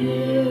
Esprit,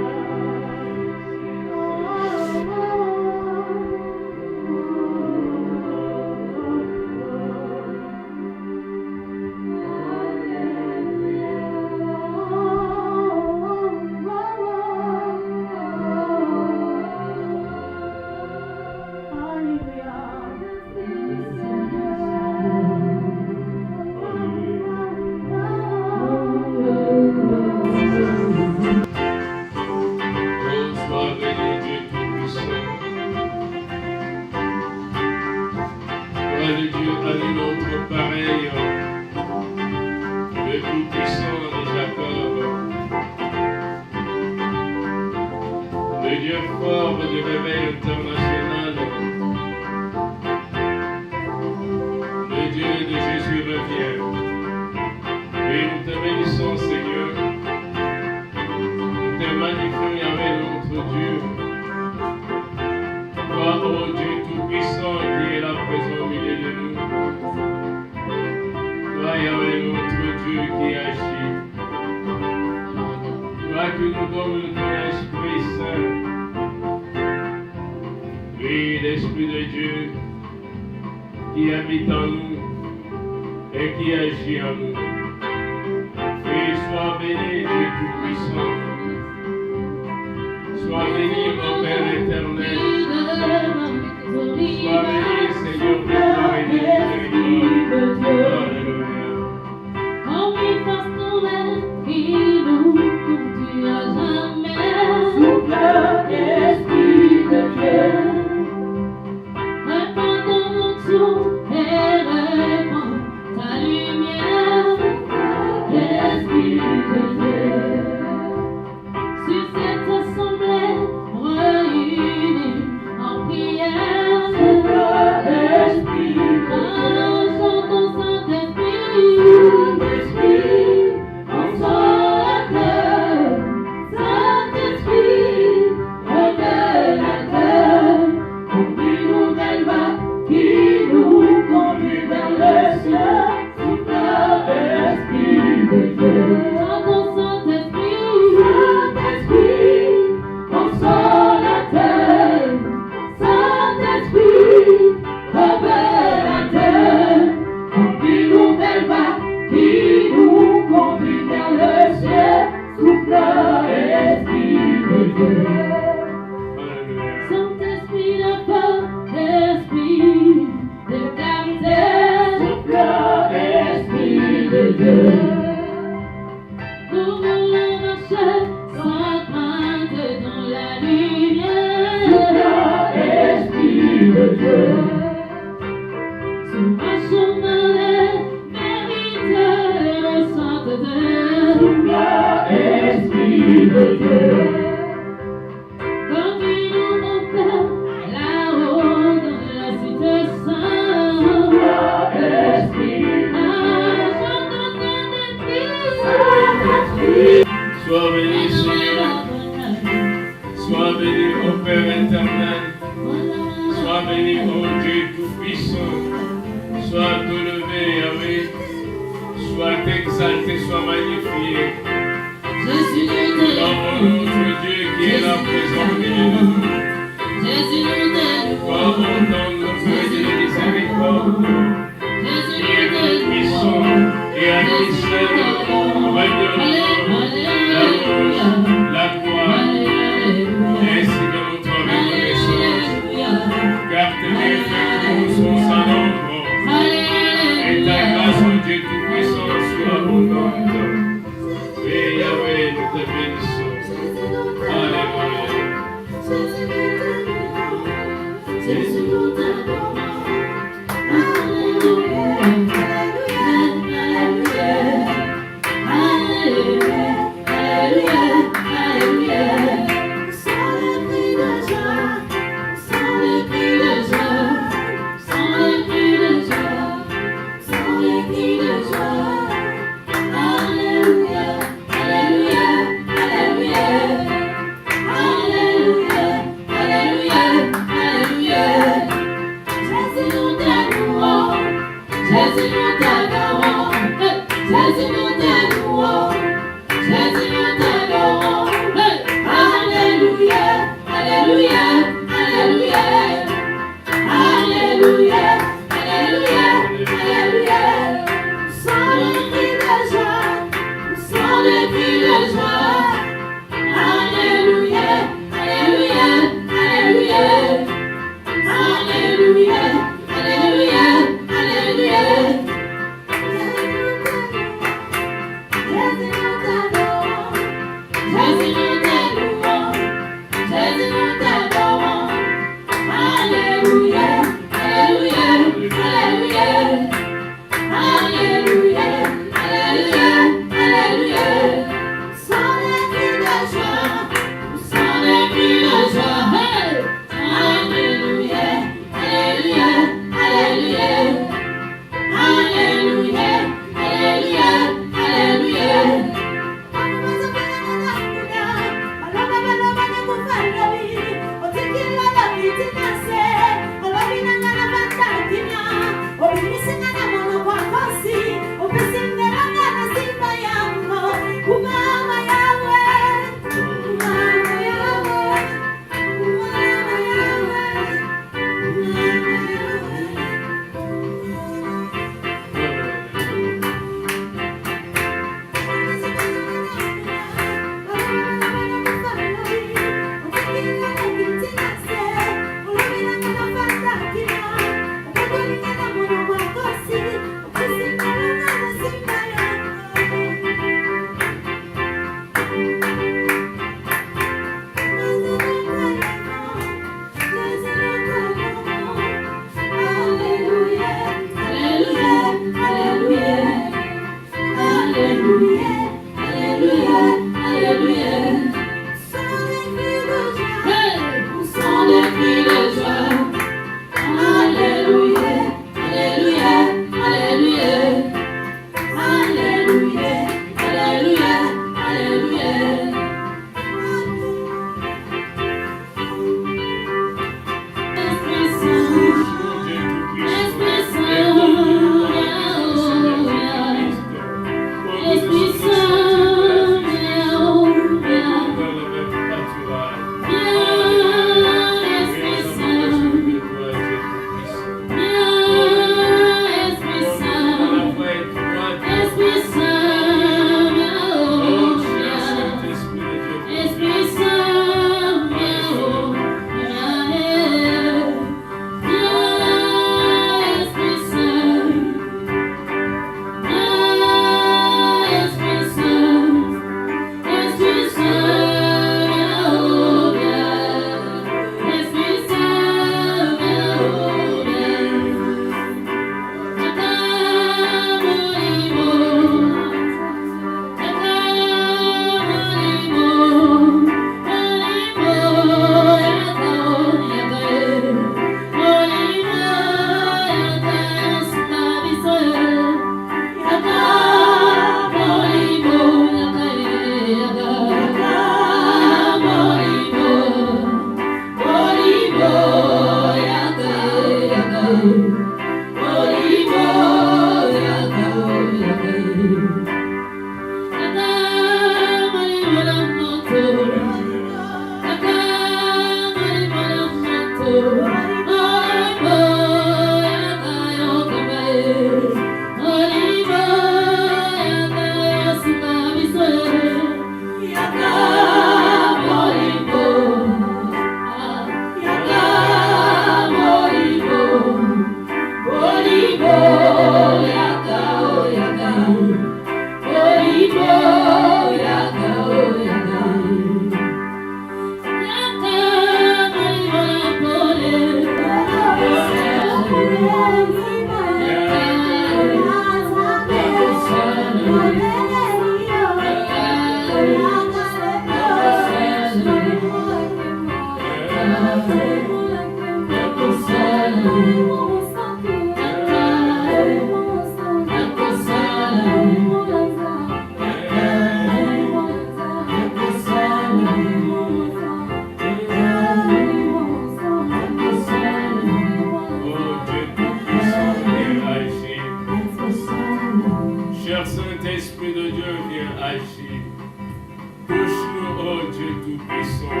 Tout-Puissant.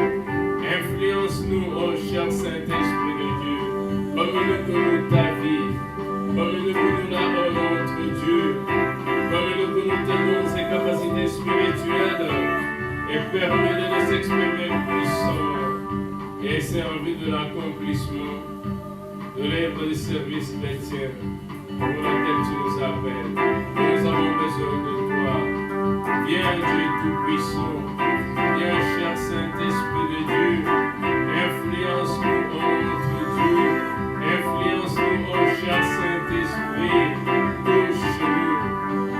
Influence-nous, ô cher Saint-Esprit de Dieu. Comme nous ta vie. Comme nous la notre Dieu. Comme nous tenons ces capacités spirituelles. Et permet de nous exprimer puissants. Et servir de l'accomplissement de l'œuvre de service chrétien pour laquelle tu nous appelles. Nous avons besoin de toi. Viens Dieu Tout-Puissant. Viens cher Saint-Esprit de Dieu. Influence-nous, ô notre Dieu. Influence-nous, ô cher Saint-Esprit. Touche-nous.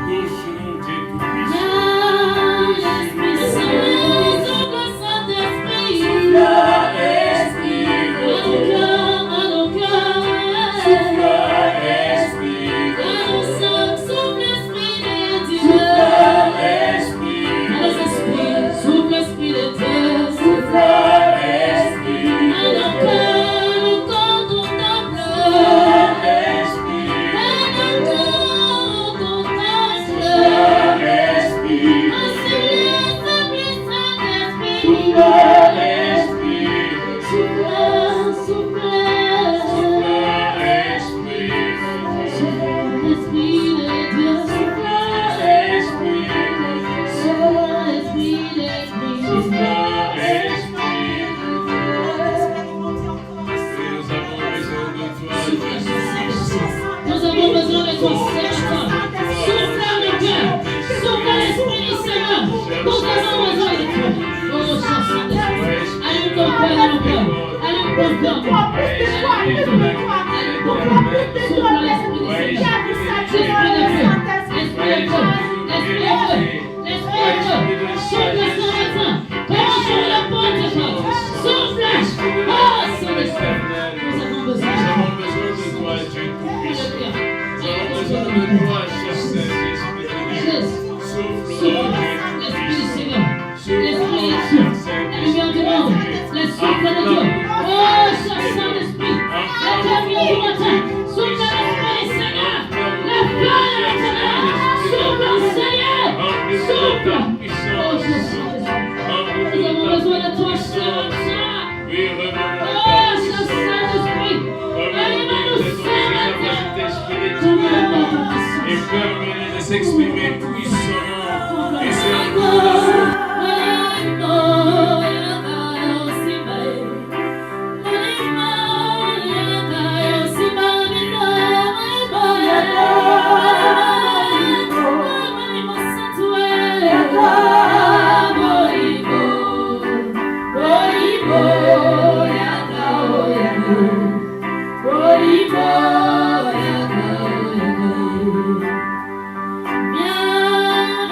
Touche-nous, Dieu Tout-Puissant. S'exprimer puissant et servir. Yeah.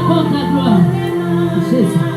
t'apporte la gloire. Jésus.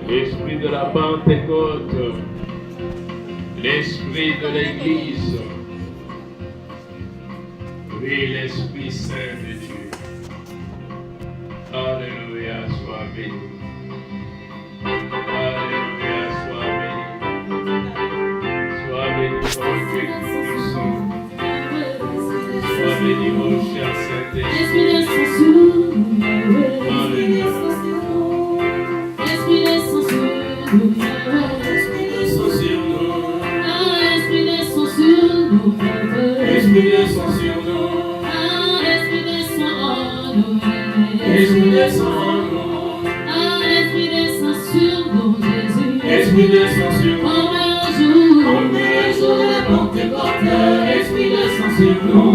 L'Esprit de la Pentecôte, l'Esprit de l'Église, oui, l'Esprit Saint de Dieu. Alléluia, sois béni. Alléluia, sois béni. Sois béni, mon Dieu Tout-Puissant. Sois béni, mon cher Saint-Esprit. Alléluia. Esprit descend sur nous. Esprit descend en nous. Esprit descend en nous. Esprit descend sur nous, Jésus. Esprit descend sur nous. Comme le jour de la Pentecôte. Esprit descend sur nous.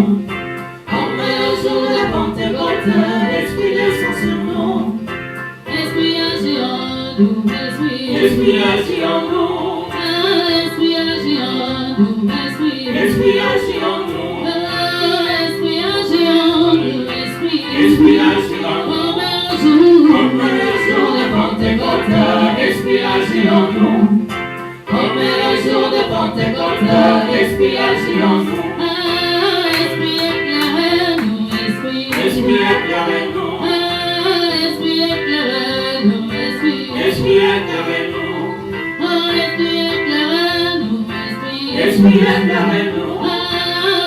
Comme le jour de la Pentecôte. Esprit descend sur nous. Esprit agit en nous. Esprit agit en nous. Esprit agit en nous. Esprit agit en nous. Esprit agit en nous. Esprit agit en nous. Comme le jour de Pentecôte. Esprit agit en nous. Comme le jour de Pentecôte. Esprit agit en nous. Esprit éclaire-nous. Esprit éclaire-nous. Esprit éclaire-nous. Esprit éclaire-nous. Esprit éclaire-nous.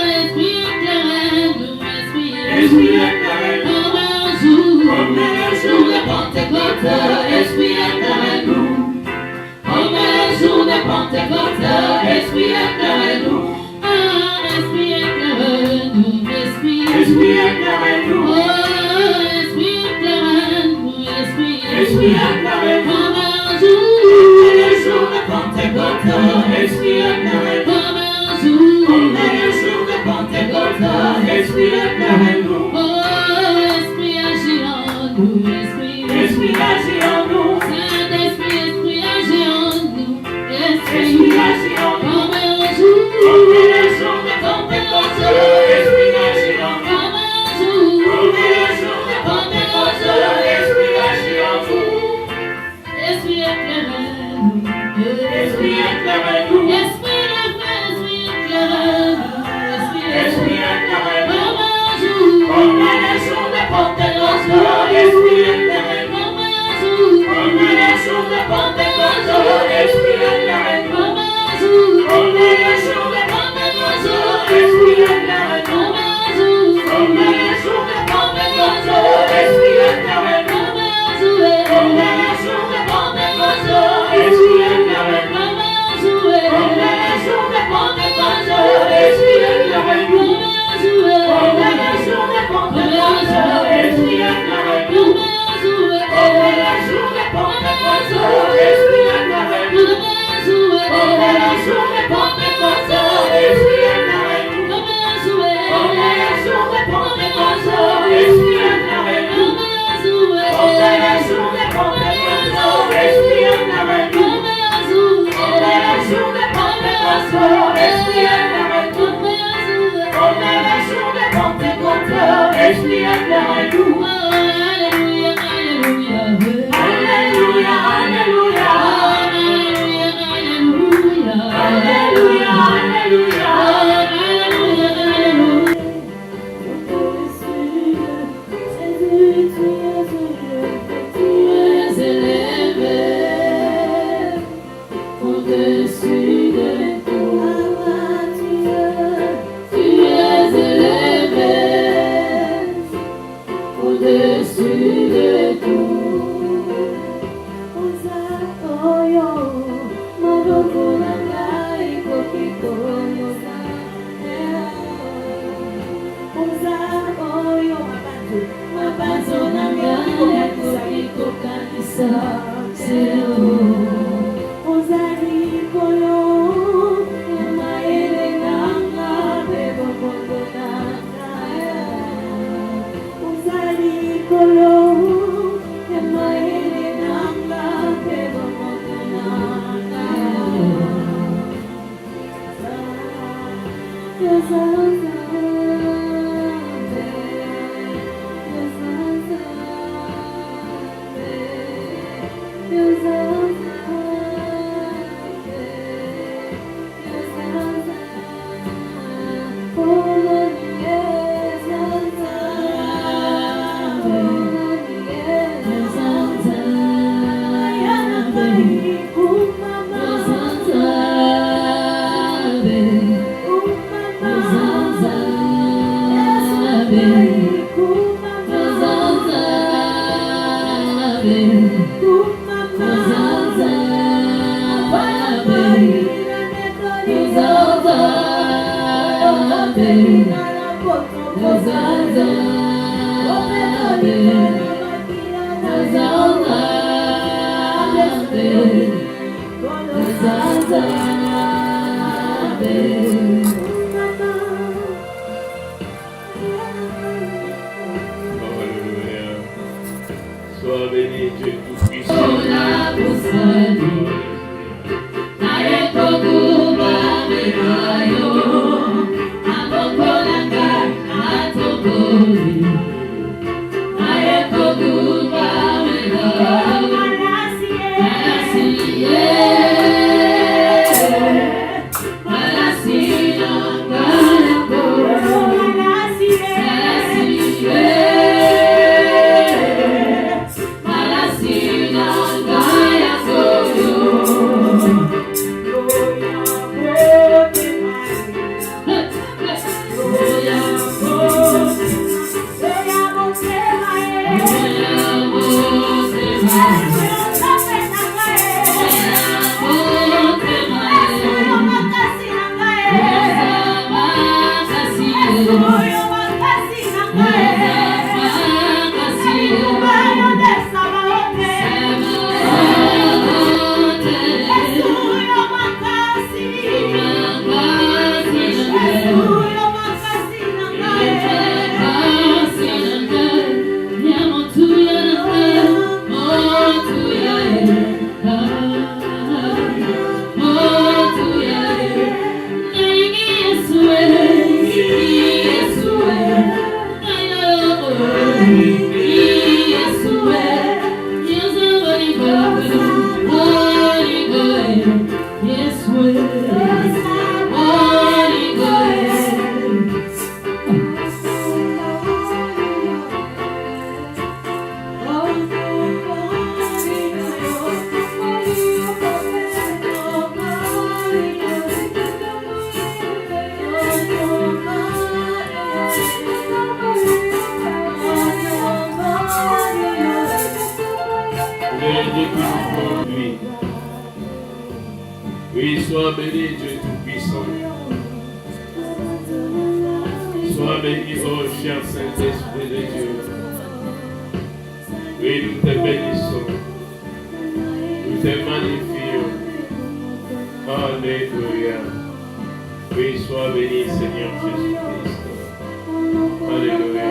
Esprit éclaire-nous. Esprit éclaire-nous. Comme le jour de Pentecôte. Esprit éclaire-nous. Comme le jour de Pentecôte. Esprit éclaire-nous. Esprit éclaire-nous. Esprit éclaire-nous. Esprit éclaire-nous. Esprit éclaire-nous. Comme le jour de Pentecôte. Esprit éclaire-nous. Comme le jour de Pentecôte. Esprit éclaire-nous. Esprit agit en nous. Esprit agit en nous. Saint-Esprit, Esprit agit en nous. Esprit agit en nous. Comme le jour de Pentecôte. Esprit agit en nous. Comme le jour de Pentecôte. Esprit agit en nous. Esprit éclaire-nous. Esprit éclaire-nous. Esprit de feu, Esprit éclaire-nous. Esprit éclaire-nous. Comme le de jour Pentecôte. Esprit éclaire-nous. Comme le jour de Pentecôte. Esprit éclaire-nous. Comme le jour Comme le jour de Pentecôte. Esprit éclaire-nous. Comme le jour Comme le jour de Pentecôte. Esprit éclaire-nous. Comme le Comme le jour jour de Pentecôte. Esprit éclaire-nous. Comme le jour Comme le jour de Pentecôte. Esprit éclaire-nous. Comme le jour Comme le jour de Pentecôte. Esprit éclaire-nous. Comme le jour Comme le jour de Pentecôte. Esprit éclaire-nous. Comme le jour Comme le jour de Pentecôte. Esprit éclaire-nous. Comme le jour Comme le jour de Pentecôte. Esprit éclaire-nous. Comme le jour Comme le jour de Pentecôte. Esprit éclaire-nous. Comme le jour Comme le jour de Pentecôte. Esprit éclaire-nous. Comme le jour Comme le jour de Pentecôte. Esprit éclaire-nous. Alléluia, Alléluia, alléluia. alléluia. Alléluia, Alléluia, alléluia. alléluia. Au-dessus de tout, tu es élevé. Au-dessus de tout, Sois béni, Dieu Tout-Puissant. Oui, sois béni, Dieu Tout-Puissant. Sois béni, oh cher Saint-Esprit de Dieu. Oui, nous te bénissons. Nous te magnifions. Alléluia. Oui, sois béni, Seigneur Jésus-Christ. Alléluia.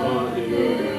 Alléluia.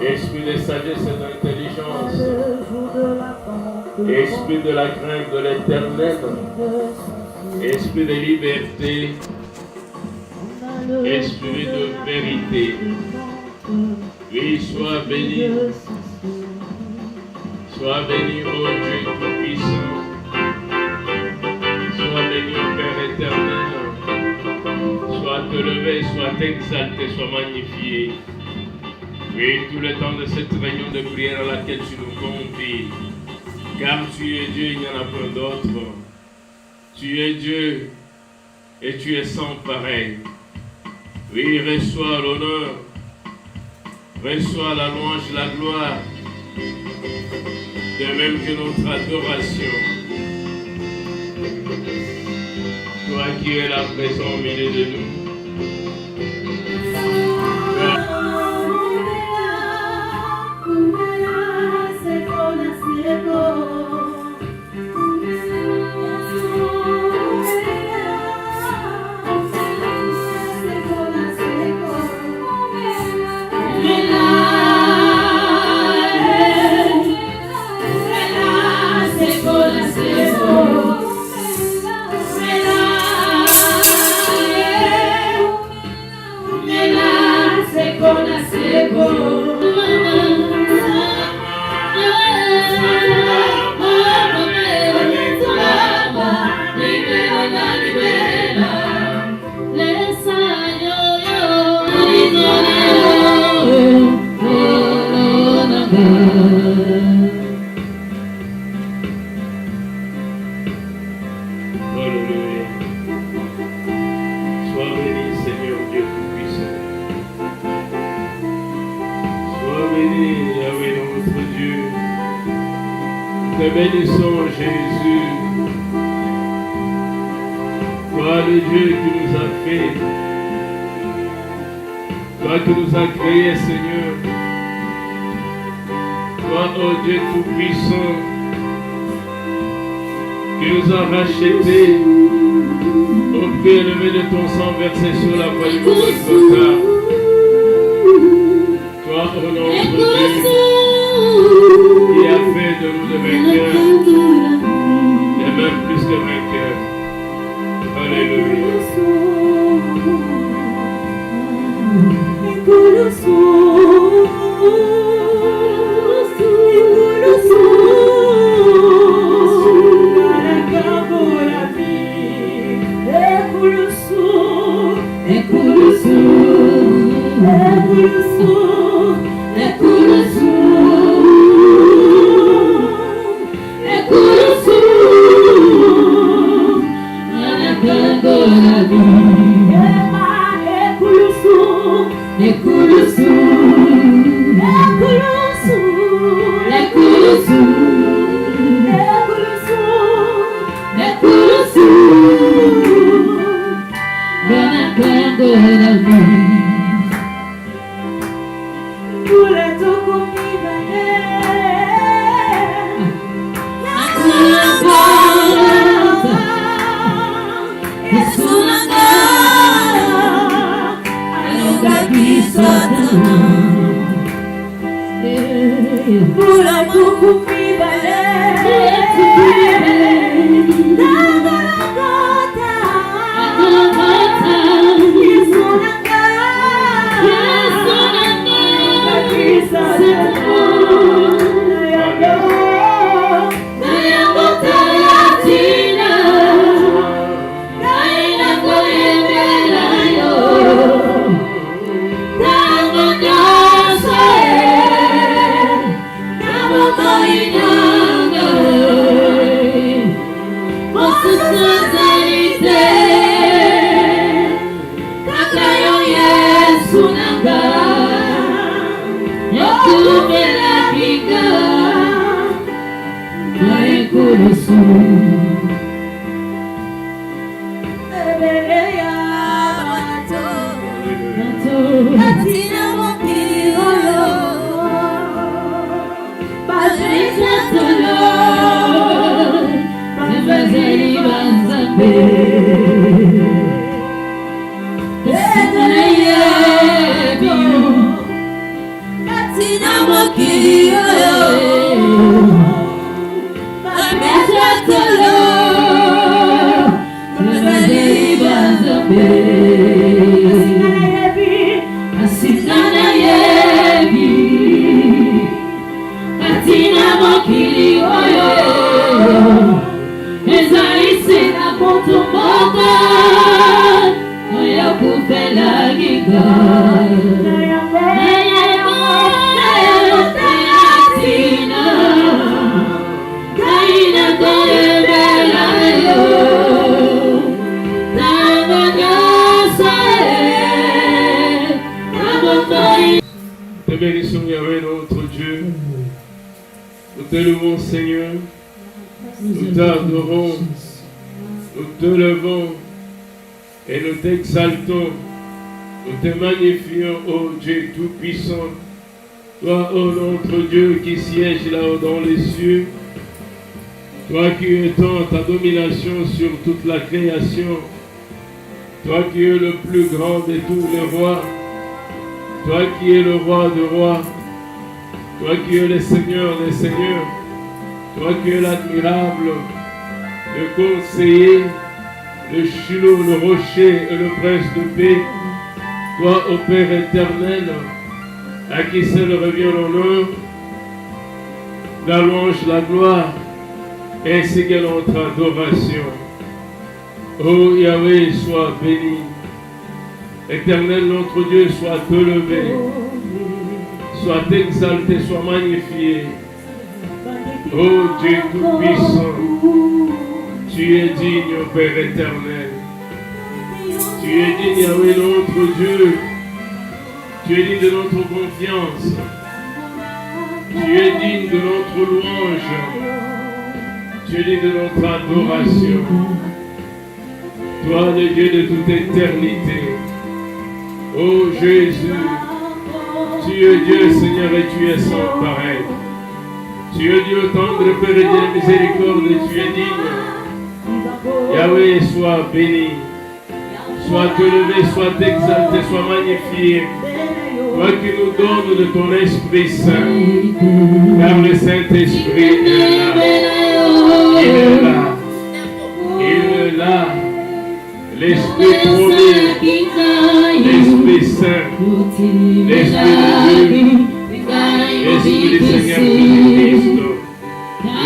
Esprit de sagesse et d'intelligence. Esprit de la crainte de l'Éternel. Esprit de liberté. Esprit de vérité. Oui, sois béni. Sois béni, ô Dieu Tout-Puissant. Sois béni, ô Père éternel. Sois te levé, sois exalté, sois magnifié. Oui, tout le temps de cette réunion de prière à laquelle tu nous convies. Car tu es Dieu, il n'y en a pas d'autre. Tu es Dieu et tu es sans pareil. Oui, reçois l'honneur, reçois la louange, la gloire, de même que notre adoration. Toi qui es là présent au milieu de nous. Te bénissons Jésus, toi le Dieu qui nous a fait, toi qui nous as créés Seigneur, toi oh Dieu Tout-Puissant, qui nous a rachetés au prix élevé de ton sang versé sur la croix du Golgotha. Toi oh notre Dieu, qui a fait de nous des vainqueurs, et même plus que vainqueurs. Alléluia. Te bénissons, Yahweh, notre Dieu. Nous te louons, Seigneur. Nous t'adorons. Nous te levons et nous t'exaltons. Nous te magnifions, ô Dieu Tout-Puissant. Toi, ô notre Dieu qui siège là-haut dans les cieux. Toi qui étends ta domination sur toute la création. Toi qui es le plus grand de tous les rois. Toi qui es le roi des rois, toi qui es le Seigneur des seigneurs, toi qui es l'admirable, le conseiller, le Shiloh, le rocher et le prince de paix, toi, ô Père éternel, à qui seul revient l'honneur, la louange, la gloire, ainsi que notre adoration. Ô Yahweh, sois béni. Éternel, notre Dieu, sois élevé, sois exalté, sois magnifié. Ô Dieu Tout-Puissant, tu es digne, ô Père éternel. Tu es digne, Yahweh, notre Dieu. Tu es digne de notre confiance. Tu es digne de notre louange. Tu es digne de notre adoration. Toi, le Dieu de toute éternité. Oh Jésus, tu es Dieu, Seigneur, et tu es sans pareil. Tu es Dieu tendre, Père de miséricorde, tu es digne. Yahweh, sois béni, sois élevé, sois exalté, sois magnifié. Toi qui nous donnes de ton Esprit Saint, car le Saint-Esprit est là. Il est là. Il est là. L'Esprit promis, l'Esprit Saint, l'Esprit de Dieu, l'Esprit du Seigneur Jésus-Christ.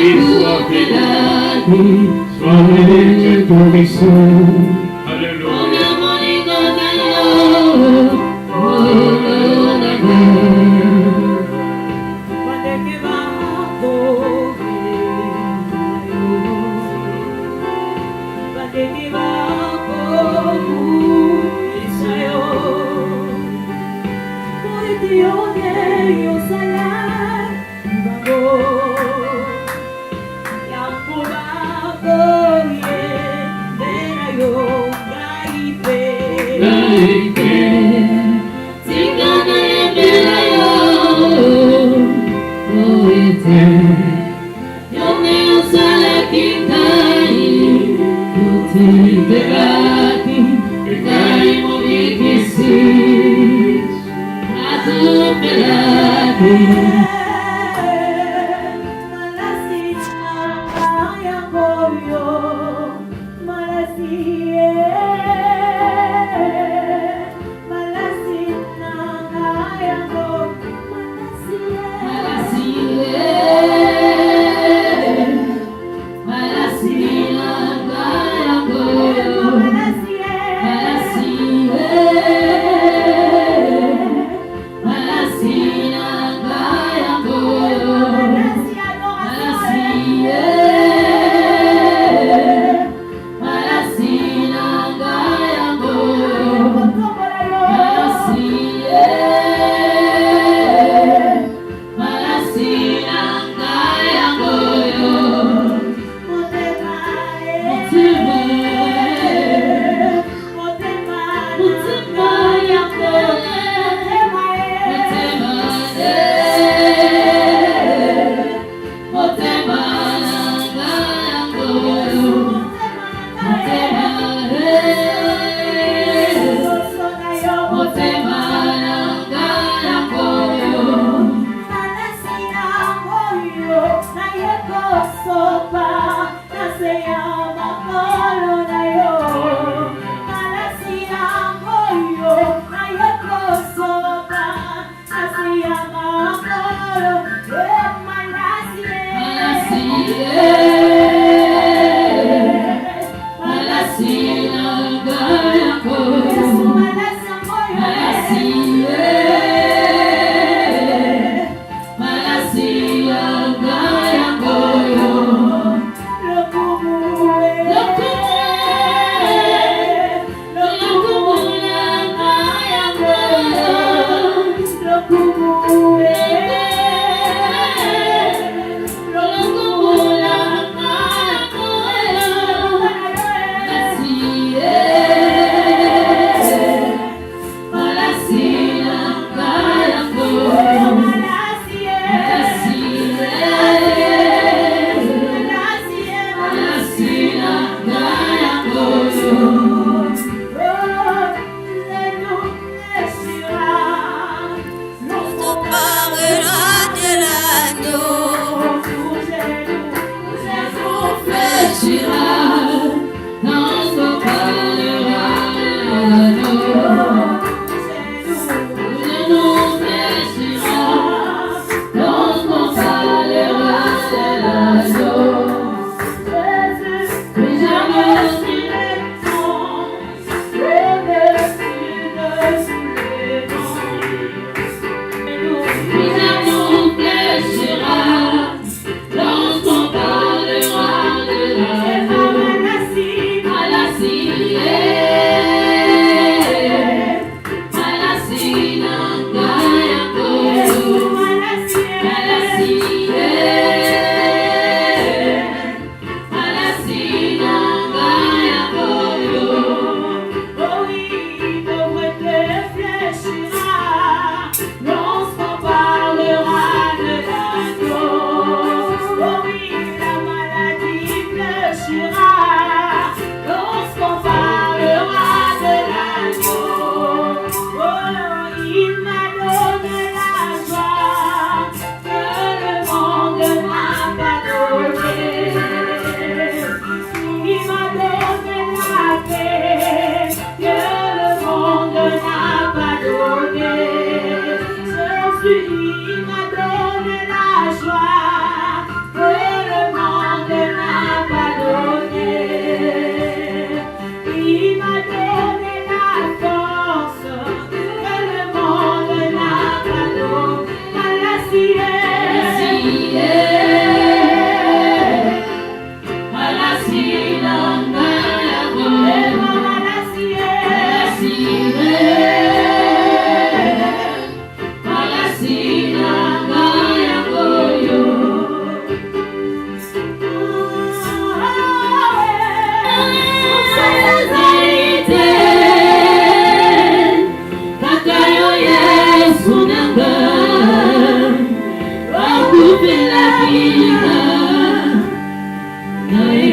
Oui, sois béni. Sois béni, Dieu Tout-Puissant. Alléluia. Malasina, Gaya,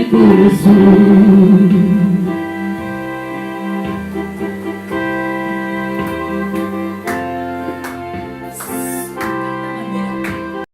coração.